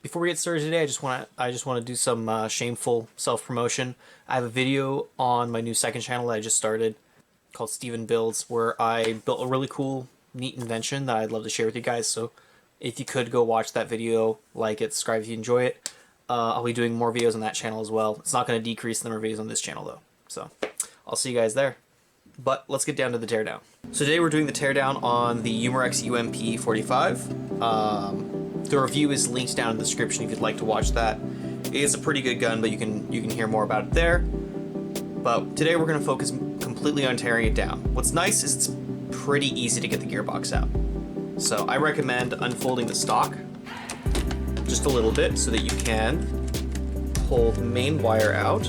Before we get started today, I just want to do some shameful self-promotion. I have a video on my new second channel that I just started called Steven Builds, where I built a really cool, neat invention that I'd love to share with you guys. So if you could go watch that video, like it, subscribe if you enjoy it. I'll be doing more videos on that channel as well. It's not going to decrease the number of videos on this channel though. So I'll see you guys there. But let's get down to the teardown. So today we're doing the teardown on the Umarex UMP 45. The review is linked down in the description if you'd like to watch that. It is a pretty good gun, but you can hear more about it there. But today we're going to focus completely on tearing it down. What's nice is it's pretty easy to get the gearbox out. So I recommend unfolding the stock just a little bit so that you can pull the main wire out.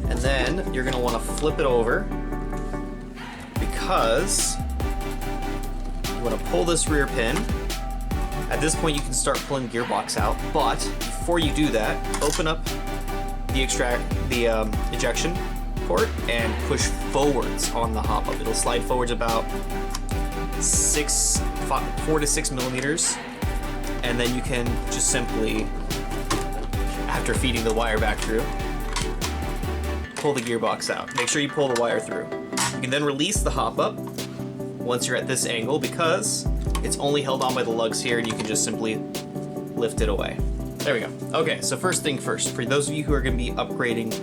And then you're going to want to flip it over because you want to pull this rear pin. At this point you can start pulling the gearbox out, but before you do that, open up the ejection port and push forwards on the hop up. It'll slide forwards about 4 to 6 millimeters, and then you can just simply, after feeding the wire back through, pull the gearbox out. Make sure you pull the wire through. You can then release the hop up once you're at this angle because it's only held on by the lugs here, and you can just simply lift it away. There we go. Okay, so first thing first, for those of you who are going to be upgrading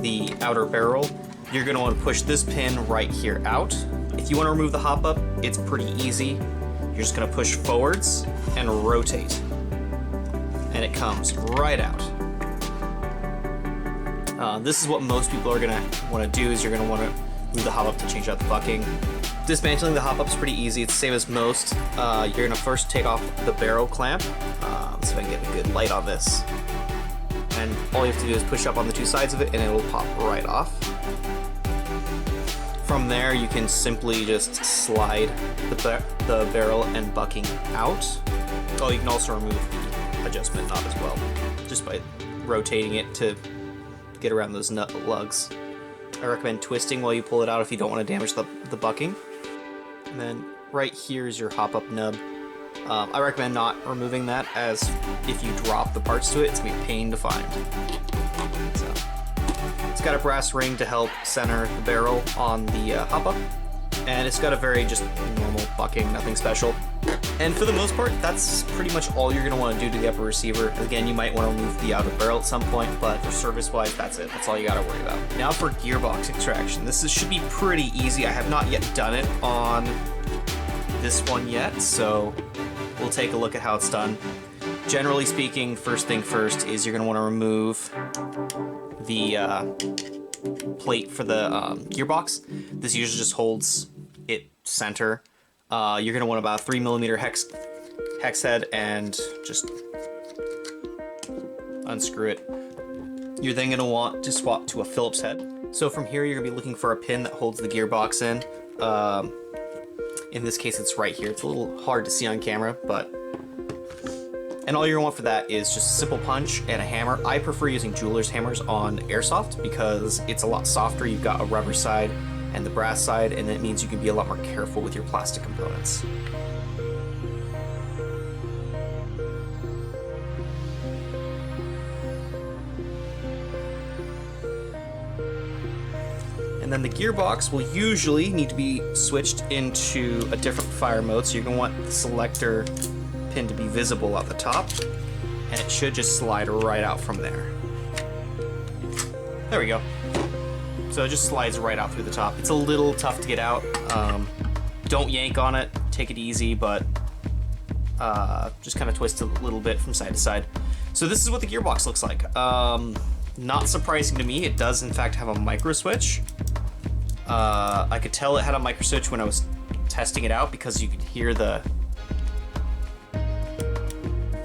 the outer barrel, you're going to want to push this pin right here out. If you want to remove the hop up, it's pretty easy. You're just going to push forwards and rotate, and it comes right out. This is what most people are going to want to do, is you're going to want to move the hop up to change out the bucking. Dismantling the hop up is pretty easy. It's the same as most. You're going to first take off the barrel clamp. So I can get a good light on this. And all you have to do is push up on the two sides of it and it will pop right off. From there you can simply just slide the barrel and bucking out. Oh, you can also remove the adjustment knob as well, just by rotating it to get around those nut lugs. I recommend twisting while you pull it out if you don't want to damage the bucking. And then right here is your hop-up nub. I recommend not removing that, as if you drop the parts to it, it's going to be a pain to find. So, it's got a brass ring to help center the barrel on the hop-up, and it's got a very just normal bucking, nothing special. And for the most part, that's pretty much all you're going to want to do to the upper receiver. Again, you might want to remove the outer barrel at some point, but for service-wise, that's it. That's all you got to worry about. Now for gearbox extraction. This should be pretty easy. I have not yet done it on this one yet, so we'll take a look at how it's done. Generally speaking, first thing first is you're going to want to remove the plate for the gearbox. This usually just holds it center. You're going to want about a 3mm hex head and just unscrew it. You're then going to want to swap to a Phillips head. So from here you're going to be looking for a pin that holds the gearbox in. In this case it's right here. It's a little hard to see on camera, but... And all you're going to want for that is just a simple punch and a hammer. I prefer using jeweler's hammers on Airsoft because it's a lot softer. You've got a rubber side and the brass side, and it means you can be a lot more careful with your plastic components. And then the gearbox will usually need to be switched into a different fire mode, so you're going to want the selector pin to be visible at the top, and it should just slide right out from there. There we go. So it just slides right out through the top. It's a little tough to get out. Don't yank on it, take it easy, but just kind of twist a little bit from side to side. So this is what the gearbox looks like. Not surprising to me, it does in fact have a micro switch. I could tell it had a micro switch when I was testing it out because you could hear the...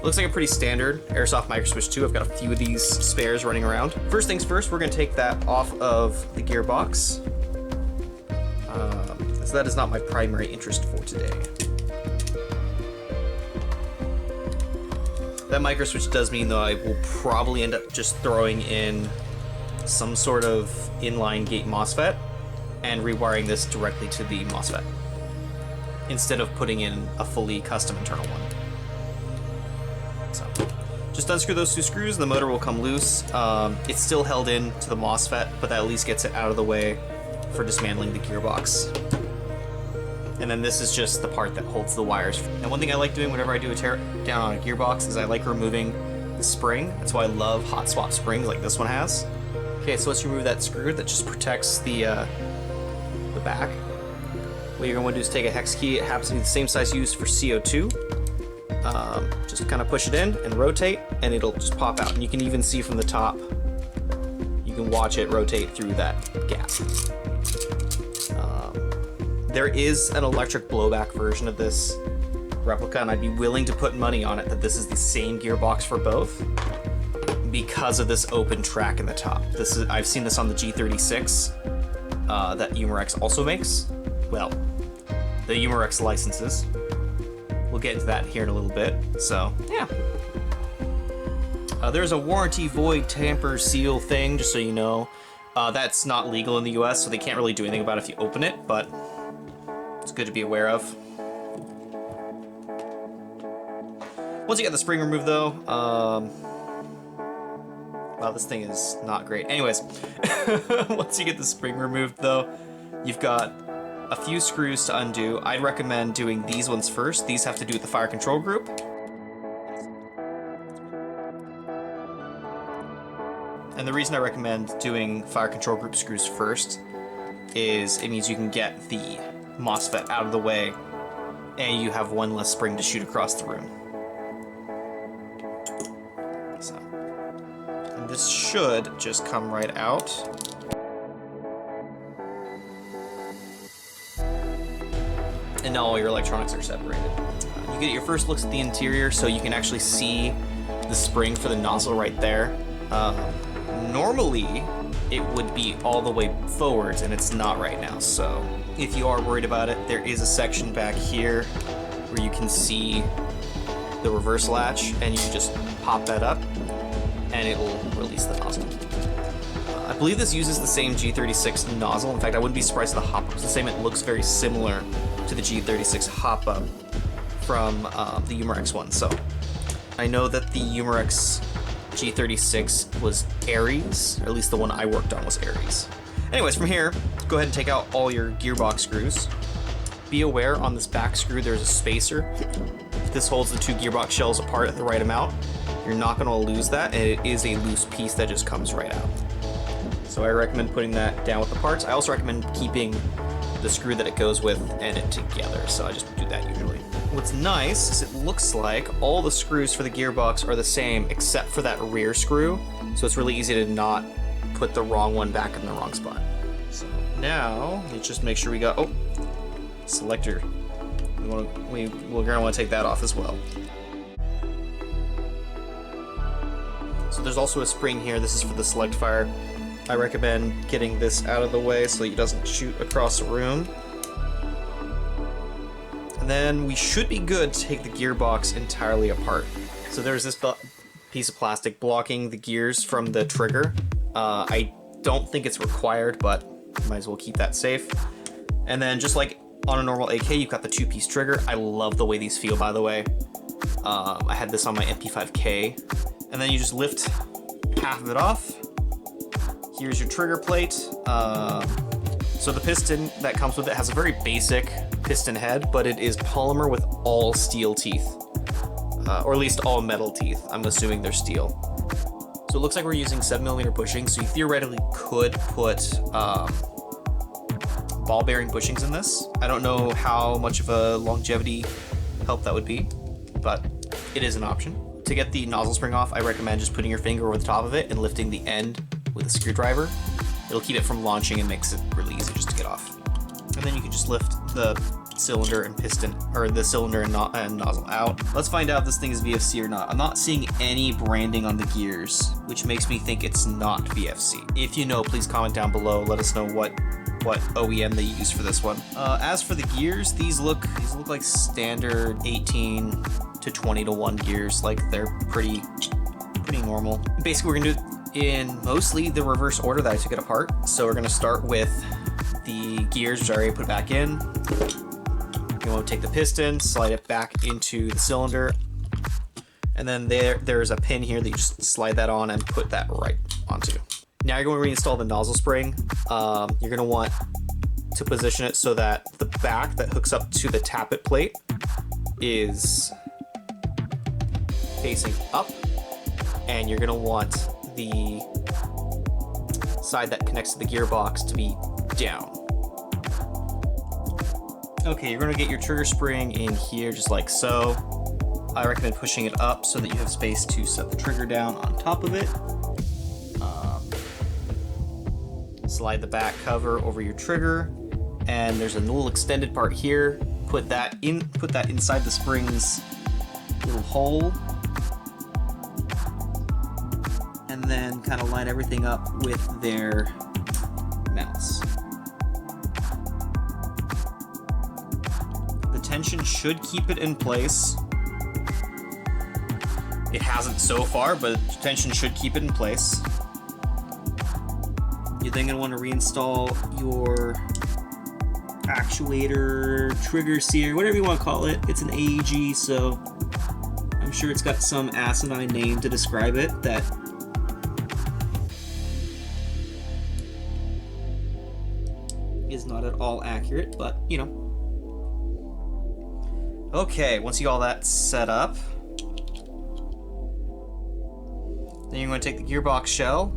Looks like a pretty standard Airsoft micro switch too. I've got a few of these spares running around. First things first, we're going to take that off of the gearbox. So that is not my primary interest for today. That micro switch does mean though I will probably end up just throwing in some sort of inline gate MOSFET and rewiring this directly to the MOSFET. instead of putting in a fully custom internal one. So just unscrew those 2 screws, the motor will come loose. It's still held in to the MOSFET, but that at least gets it out of the way for dismantling the gearbox. And then this is just the part that holds the wires. And one thing I like doing whenever I do a tear down on a gearbox is I like removing the spring. That's why I love hot swap springs like this one has. Okay, so let's remove that screw that just protects the back. What you're going to want to do is take a hex key. It happens to be the same size used for CO2. Just kind of push it in and rotate, and it'll just pop out. And you can even see from the top, you can watch it rotate through that gap. There is an electric blowback version of this replica, and I'd be willing to put money on it that this is the same gearbox for both because of this open track in the top. I've seen this on the G36 that Umarex also makes. Well, the Umarex licenses. We'll get into that here in a little bit. So, yeah. There's a warranty void tamper seal thing, just so you know. That's not legal in the US, so they can't really do anything about it if you open it, but it's good to be aware of. Once you get the spring removed, though, wow, this thing is not great. Anyways, once you get the spring removed, though, you've got a few screws to undo. I'd recommend doing these ones first. These have to do with the fire control group. And the reason I recommend doing fire control group screws first is it means you can get the MOSFET out of the way and you have one less spring to shoot across the room. So, and this should just come right out. And now all your electronics are separated. You get your first looks at the interior, so you can actually see the spring for the nozzle right there. Normally, it would be all the way forwards, and it's not right now. So if you are worried about it, there is a section back here where you can see the reverse latch, and you just pop that up, and it will release the nozzle. I believe this uses the same G36 nozzle. In fact, I wouldn't be surprised if the hop-up's the same. It looks very similar to the G36 hop-up from the Umarex one. So I know that the Umarex G36 was Aries, or at least the one I worked on was Aries. Anyways, from here, go ahead and take out all your gearbox screws. Be aware on this back screw there's a spacer. This holds the 2 gearbox shells apart at the right amount. You're not going to lose that, and it is a loose piece that just comes right out. So I recommend putting that down with the parts. I also recommend keeping the screw that it goes with and it together, so I just do that usually. What's nice is it looks like all the screws for the gearbox are the same except for that rear screw, so it's really easy to not put the wrong one back in the wrong spot. So now, let's just make sure we got, oh, selector. We're gonna want to take that off as well. So there's also a spring here. This is for the select fire. I recommend getting this out of the way so it doesn't shoot across the room. And then we should be good to take the gearbox entirely apart. So there's this piece of plastic blocking the gears from the trigger. I don't think it's required, but might as well keep that safe. And then just like on a normal AK, you've got the 2-piece trigger. I love the way these feel, by the way. I had this on my MP5K. And then you just lift half of it off. Here's your trigger plate. So the piston that comes with it has a very basic piston head, but it is polymer with all steel teeth. Or at least all metal teeth. I'm assuming they're steel. So it looks like we're using 7mm bushings, so you theoretically could put ball bearing bushings in this. I don't know how much of a longevity help that would be, but it is an option. To get the nozzle spring off, I recommend just putting your finger over the top of it and lifting the end with a screwdriver. It'll keep it from launching and makes it really easy just to get off. And then you can just lift the cylinder and piston, or the cylinder and nozzle out. Let's find out if this thing is VFC or not. I'm not seeing any branding on the gears, which makes me think it's not VFC. If you know, please comment down below. Let us know what OEM they use for this one. As for the gears, these look like standard 18 to 20 to 1 gears. Like they're pretty normal. Basically, we're gonna do it in mostly the reverse order that I took it apart. So we're gonna start with the gears, which I already put back in. You want to take the piston, slide it back into the cylinder, and then there's a pin here that you just slide that on and put that right onto. Now you're going to reinstall the nozzle spring. You're going to want to position it so that the back that hooks up to the tappet plate is facing up, and you're going to want the side that connects to the gearbox to be down. Okay, you're going to get your trigger spring in here just like so. I recommend pushing it up so that you have space to set the trigger down on top of it. Slide the back cover over your trigger, and there's a little extended part here. Put that inside the spring's little hole, and then kind of line everything up with their mounts. The tension should keep it in place. It hasn't so far, but tension should keep it in place. You're then going to want to reinstall your actuator, trigger sear, whatever you want to call it. It's an AEG, so I'm sure it's got some asinine name to describe it that is not at all accurate, but you know. Okay, once you got all that set up, then you're going to take the gearbox shell,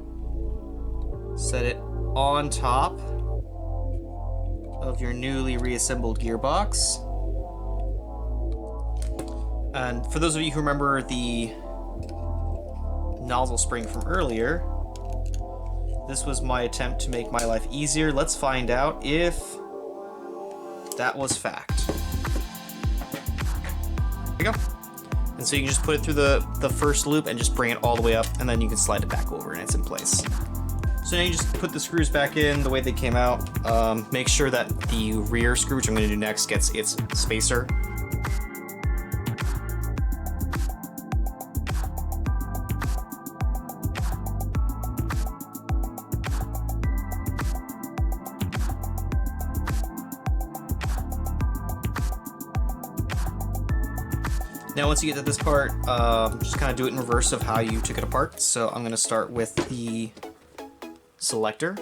set it on top of your newly reassembled gearbox. And for those of you who remember the nozzle spring from earlier, this was my attempt to make my life easier. Let's find out if that was fact. There you go. And so you can just put it through the first loop and just bring it all the way up, and then you can slide it back over and it's in place. So now you just put the screws back in the way they came out. Make sure that the rear screw, which I'm going to do next, gets its spacer. Now once you get to this part, just kind of do it in reverse of how you took it apart. So I'm going to start with the selector.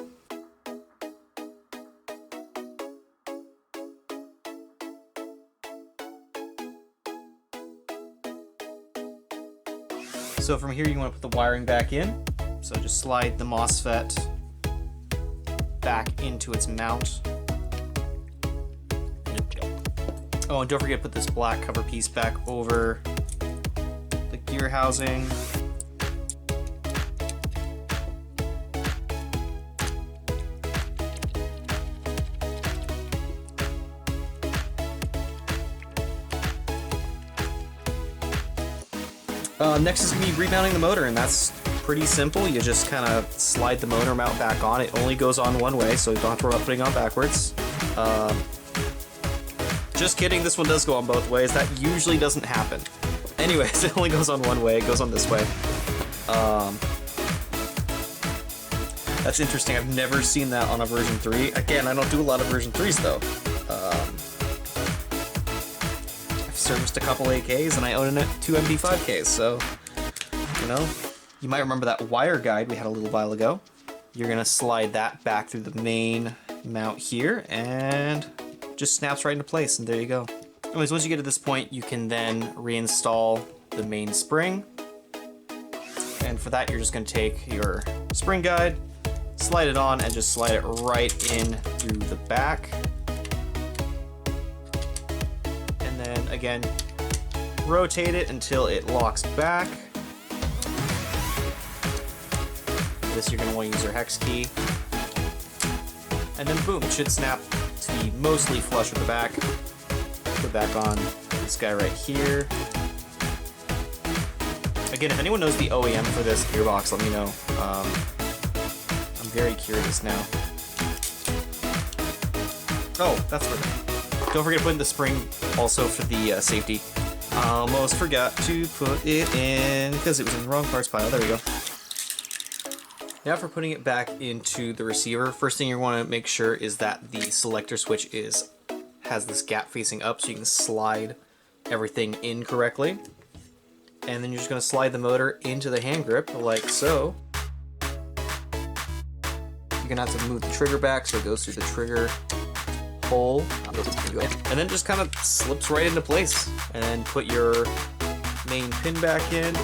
So from here you want to put the wiring back in. So just slide the MOSFET back into its mount. Oh, and don't forget to put this black cover piece back over the gear housing. Next is going to be remounting the motor, and that's pretty simple. You just kind of slide the motor mount back on. It only goes on one way, so you don't have to worry about putting it on backwards. Just kidding, this one does go on both ways. That usually doesn't happen. Anyways, it only goes on one way. It goes on this way. That's interesting. I've never seen that on a version 3. Again, I don't do a lot of version 3s though. I've serviced a couple AKs and I own 2 MD5Ks, so, you know, you might remember that wire guide we had a little while ago. You're gonna slide that back through the main mount here and just snaps right into place, and there you go. Anyways, once you get to this point, you can then reinstall the main spring. And for that, you're just gonna take your spring guide, slide it on, and just slide it right in through the back. And then again, rotate it until it locks back. For this, you're gonna wanna use your hex key. And then boom, it should snap to be mostly flush with the back. Put back on this guy right here. Again, if anyone knows the OEM for this gearbox, let me know. I'm very curious now. Oh, that's perfect. Don't forget to put in the spring also for the safety. Almost forgot to put it in because it was in the wrong parts pile. There we go. Now for putting it back into the receiver, first thing you want to make sure is that the selector switch is has this gap facing up so you can slide everything in correctly. And then you're just going to slide the motor into the hand grip like so. You're going to have to move the trigger back so it goes through the trigger hole. And then just kind of slips right into place. And then put your main pin back in.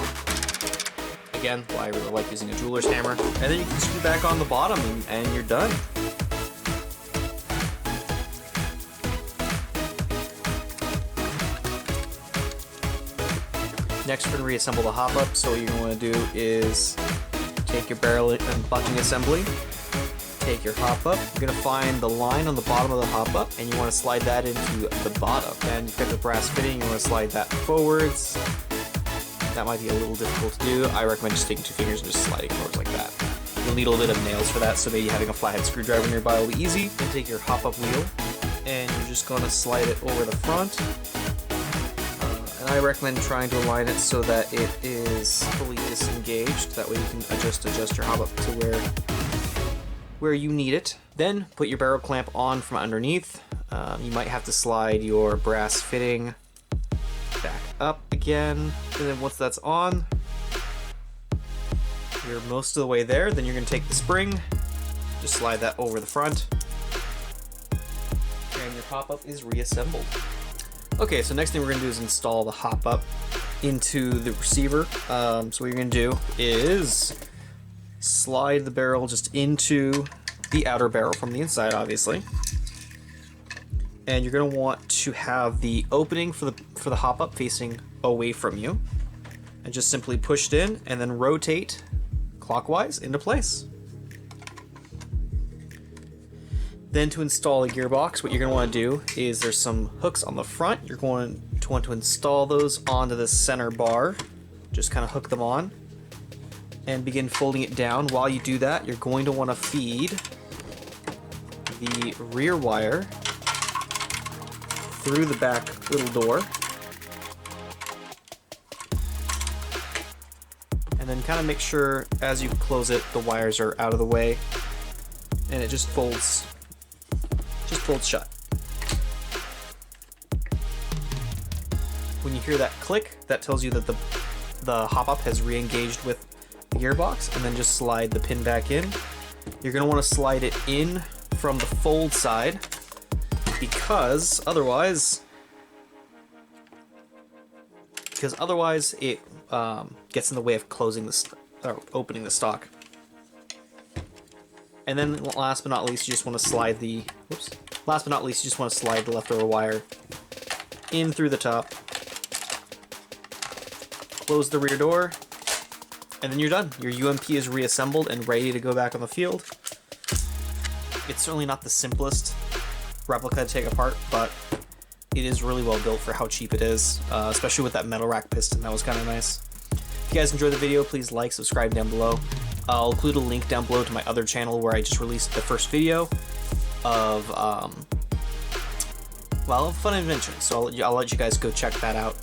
Again, why I really like using a jeweler's hammer. And then you can screw back on the bottom and you're done. Next, we're going to reassemble the hop up. So what you're going to want to do is take your barrel and bucking assembly, take your hop up. You're going to find the line on the bottom of the hop up, and you want to slide that into the bottom. And you've got the brass fitting, you want to slide that forwards. That might be a little difficult to do. I recommend just taking 2 fingers and just sliding forwards like that. You'll need a little bit of nails for that, so maybe having a flathead screwdriver nearby will be easy. Then take your hop up wheel, and you're just going to slide it over the front. And I recommend trying to align it so that it is fully disengaged. That way you can adjust your hop up to where you need it. Then put your barrel clamp on from underneath. You might have to slide your brass fitting back up again. And then once that's on, you're most of the way there. Then you're going to take the spring, just slide that over the front, and your hop up is reassembled. Okay, so next thing we're going to do is install the hop up into the receiver. So what you're going to do is slide the barrel just into the outer barrel from the inside, obviously. And you're going to want to have the opening for the hop up facing away from you. And just simply push it in and then rotate clockwise into place. Then to install the gearbox, what you're going to want to do is there's some hooks on the front. You're going to want to install those onto the center bar. Just kind of hook them on and begin folding it down. While you do that, you're going to want to feed the rear wire through the back little door. And then kind of make sure as you close it, the wires are out of the way and it just folds shut. When you hear that click, that tells you that the hop up has re-engaged with the gearbox, and then just slide the pin back in. You're going to want to slide it in from the fold side because otherwise it gets in the way of closing or opening the stock. And then last but not least, you just want to slide the leftover wire in through the top. Close the rear door, and then you're done. Your UMP is reassembled and ready to go back on the field. It's certainly not the simplest replica to take apart, but it is really well built for how cheap it is, especially with that metal rack piston. That was kind of nice. If you guys enjoyed the video, please like, subscribe down below. I'll include a link down below to my other channel where I just released the first video of fun invention. So I'll let you guys go check that out.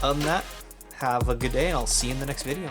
Other than that, have a good day, and I'll see you in the next video.